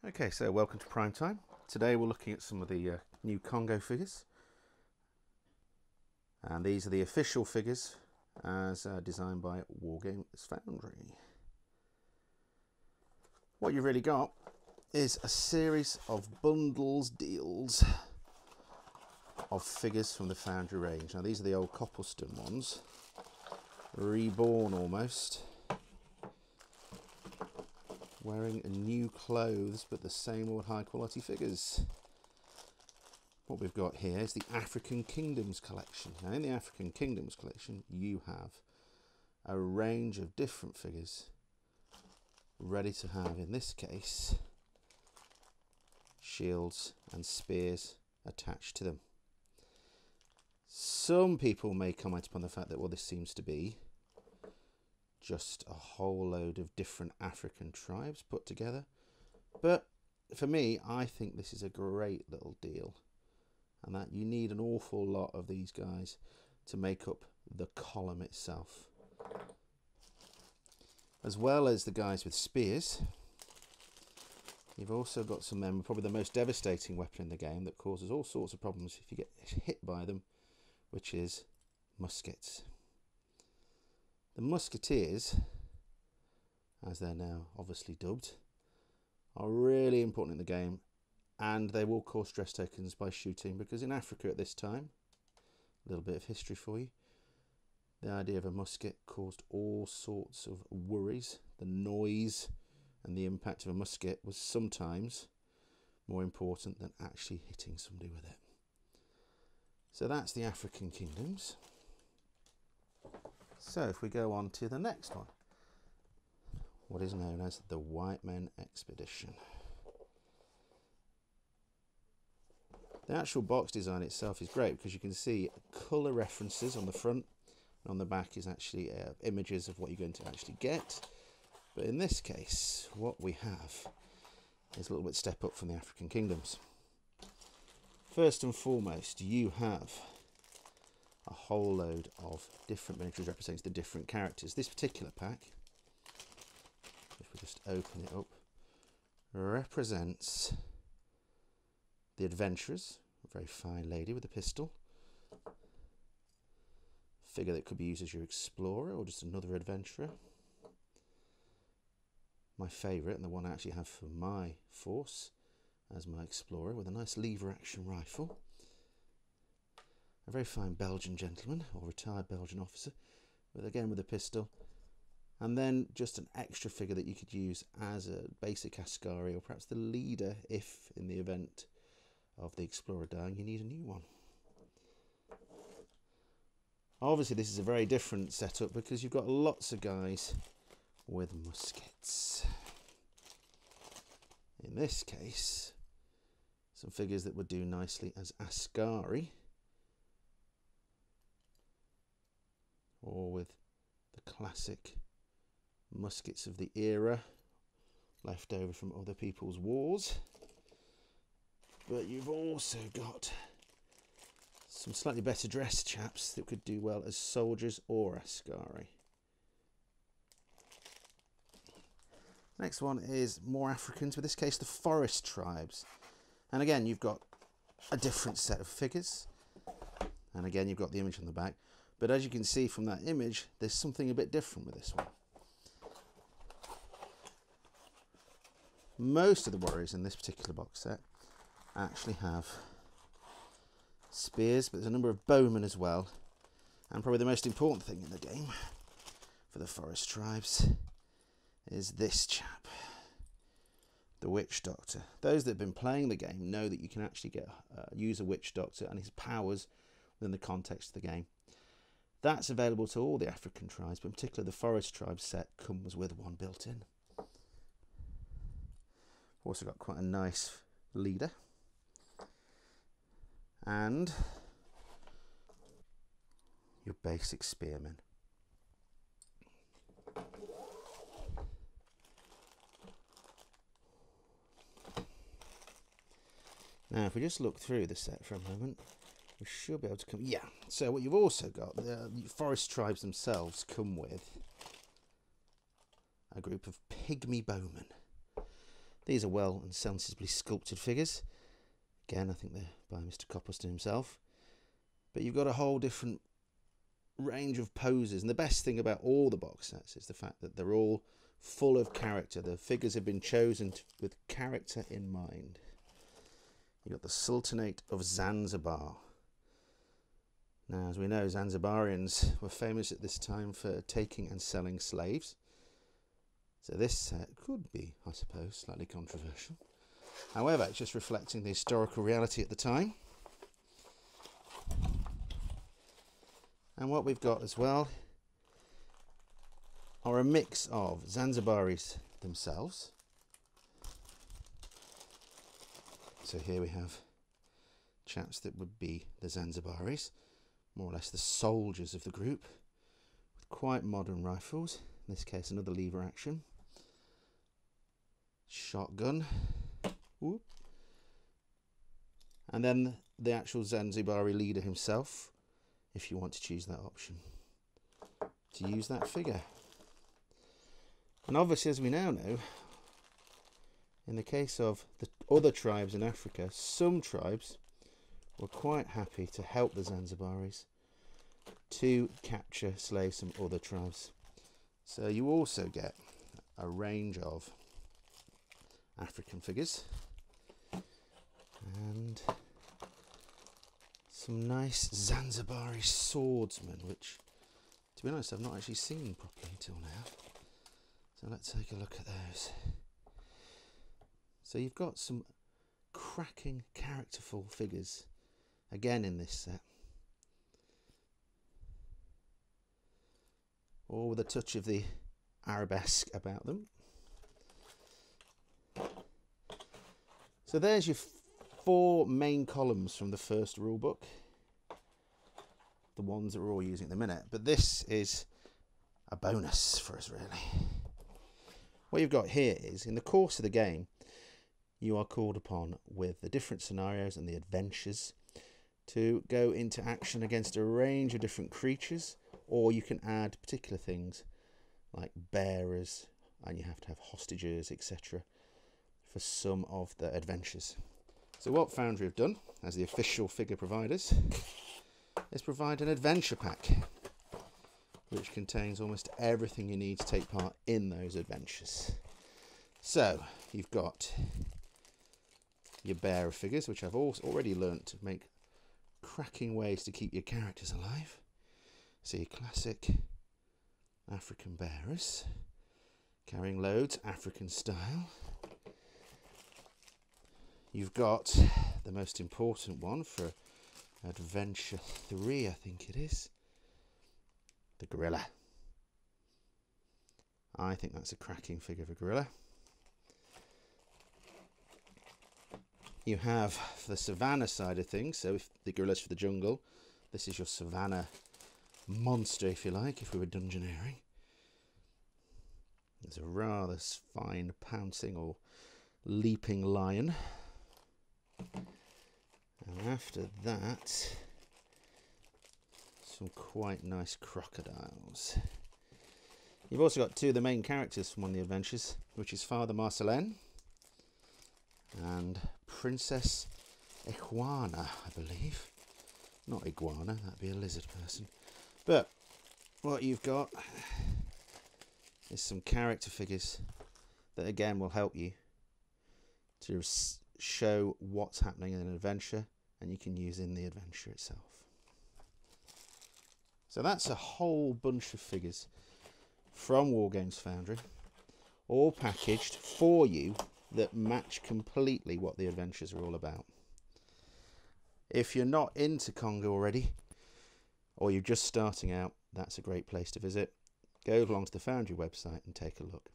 Okay, so welcome to Prime Time. Today we're looking at some of the new Congo figures. And these are the official figures as designed by Wargames Foundry. What you've really got is a series of bundles, deals of figures from the Foundry range. Now these are the old Coppleston ones, reborn almost, wearing new clothes but the same old high quality figures. What we've got here is the African Kingdoms collection. Now in the African Kingdoms collection you have a range of different figures ready to have, in this case, shields and spears attached to them. Some people may comment upon the fact that, well, this seems to be just a whole load of different African tribes put together. But for me, I think this is a great little deal, and that you need an awful lot of these guys to make up the column itself. As well as the guys with spears, you've also got some men, probably the most devastating weapon in the game that causes all sorts of problems if you get hit by them, which is muskets. The musketeers, as they're now obviously dubbed, are really important in the game, and they will cause stress tokens by shooting, because in Africa at this time, a little bit of history for you, the idea of a musket caused all sorts of worries. The noise and the impact of a musket was sometimes more important than actually hitting somebody with it. So that's the African Kingdoms. So if we go on to the next one, what is known as the White Men Expedition. The actual box design itself is great because you can see colour references on the front, and on the back is actually images of what you're going to actually get. But in this case, what we have is a little bit step up from the African Kingdoms. First and foremost, you have a whole load of different miniatures representing the different characters. This particular pack, if we just open it up, represents the adventurers, a very fine lady with a pistol, figure that could be used as your explorer or just another adventurer. My favourite, and the one I actually have for my force as my explorer, with a nice lever action rifle. A very fine Belgian gentleman, or retired Belgian officer, again with a pistol. And then just an extra figure that you could use as a basic Ascari, or perhaps the leader if, in the event of the explorer dying, you need a new one. Obviously this is a very different setup because you've got lots of guys with muskets. In this case, some figures that would do nicely as Ascari, or with the classic muskets of the era left over from other people's wars. But you've also got some slightly better dressed chaps that could do well as soldiers or Ascari. Next one is more Africans, in this case the forest tribes. And again, you've got a different set of figures. And again, you've got the image on the back. But as you can see from that image, there's something a bit different with this one. Most of the warriors in this particular box set actually have spears, but there's a number of bowmen as well. And probably the most important thing in the game for the forest tribes is this chap, the Witch Doctor. Those that have been playing the game know that you can actually get use a Witch Doctor and his powers within the context of the game. That's available to all the African tribes, but in particular the forest tribe set comes with one built in. Also got quite a nice leader, and your basic spearmen. Now if we just look through the set for a moment, we should be able to come... Yeah, so what you've also got, the forest tribes themselves come with a group of pygmy bowmen. These are well and sensibly sculpted figures. Again, I think they're by Mr. Copleston himself. But you've got a whole different range of poses, and the best thing about all the box sets is the fact that they're all full of character. The figures have been chosen with character in mind. You've got the Sultanate of Zanzibar. Now, as we know, Zanzibarians were famous at this time for taking and selling slaves. So this set could be, I suppose, slightly controversial. However, it's just reflecting the historical reality at the time. And what we've got as well are a mix of Zanzibaris themselves. So here we have chaps that would be the Zanzibaris, more or less the soldiers of the group, with quite modern rifles. In this case, another lever action. Shotgun. Whoop. And then the actual Zanzibari leader himself, if you want to choose that option, to use that figure. And obviously, as we now know, in the case of the other tribes in Africa, some tribes were quite happy to help the Zanzibaris to capture slaves from other tribes. So you also get a range of African figures and some nice Zanzibari swordsmen, which, to be honest, I've not actually seen properly until now. So let's take a look at those. So you've got some cracking, characterful figures again in this set. All with a touch of the arabesque about them. So there's your 4 main columns from the first rule book. The ones that we're all using at the minute. But this is a bonus for us, really. What you've got here is, in the course of the game, you are called upon with the different scenarios and the adventures to go into action against a range of different creatures, or you can add particular things like bearers, and you have to have hostages, etc. for some of the adventures. So what Foundry have done, as the official figure providers, is provide an adventure pack, which contains almost everything you need to take part in those adventures. So you've got your bearer figures, which I've also already learnt to make cracking ways to keep your characters alive. So your classic African bearers, carrying loads, African style. You've got the most important one for Adventure 3, I think it is, the gorilla. I think that's a cracking figure of a gorilla. You have, for the savannah side of things, so if the gorilla's for the jungle, this is your savannah monster, if you like, if we were dungeoneering. There's a rather fine pouncing or leaping lion. And after that, some quite nice crocodiles. You've also got 2 of the main characters from one of the adventures, which is Father Marcelin and Princess Iguana, I believe. Not iguana, that'd be a lizard person. But what you've got is some character figures that again will help you to show what's happening in an adventure, and you can use in the adventure itself. So that's a whole bunch of figures from Wargames Foundry, all packaged for you, that match completely what the adventures are all about. If you're not into Congo already, or you're just starting out, that's a great place to visit. Go along to the Foundry website and take a look.